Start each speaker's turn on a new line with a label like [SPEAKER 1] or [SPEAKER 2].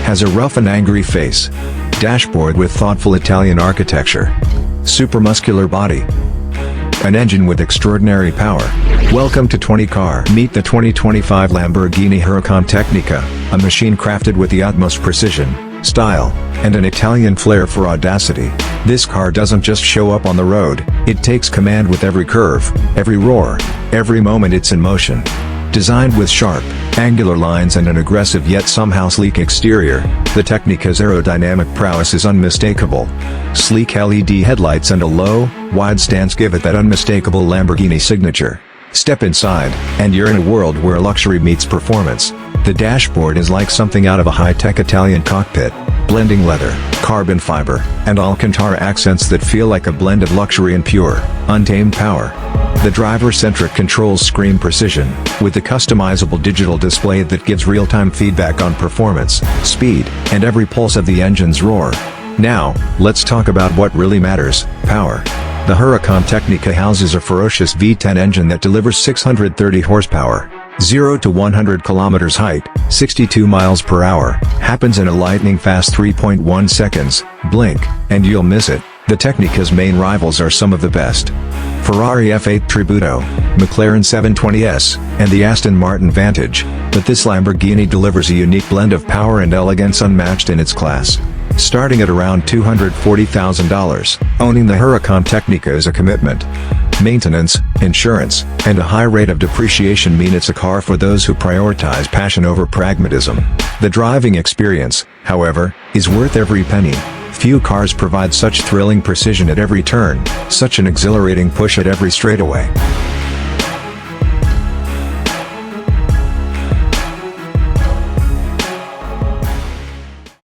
[SPEAKER 1] Has a rough and angry face. Dashboard with thoughtful Italian architecture. Supermuscular body. An engine with extraordinary power. Welcome to 20 Car. Meet the 2025 Lamborghini Huracan Tecnica, a machine crafted with the utmost precision, style, and an Italian flair for audacity. This car doesn't just show up on the road, it takes command with every curve, every roar, every moment it's in motion. Designed with sharp, angular lines and an aggressive yet somehow sleek exterior, the Tecnica's aerodynamic prowess is unmistakable. Sleek LED headlights and a low, wide stance give it that unmistakable Lamborghini signature. Step inside, and you're in a world where luxury meets performance. The dashboard is like something out of a high-tech Italian cockpit, blending leather, carbon fiber, and Alcantara accents that feel like a blend of luxury and pure, untamed power. The driver-centric controls scream precision, with the customizable digital display that gives real-time feedback on performance, speed, and every pulse of the engine's roar. Now, let's talk about what really matters: power. The Huracan Tecnica houses a ferocious V10 engine that delivers 630 horsepower. 0 to 100 kilometers height, 62 miles per hour, happens in a lightning-fast 3.1 seconds, blink, and you'll miss it. The Tecnica's main rivals are some of the best: Ferrari F8 Tributo, McLaren 720S, and the Aston Martin Vantage, but this Lamborghini delivers a unique blend of power and elegance unmatched in its class. Starting at around $240,000, owning the Huracan Tecnica is a commitment. Maintenance, insurance, and a high rate of depreciation mean it's a car for those who prioritize passion over pragmatism. The driving experience, however, is worth every penny. Few cars provide such thrilling precision at every turn, such an exhilarating push at every straightaway.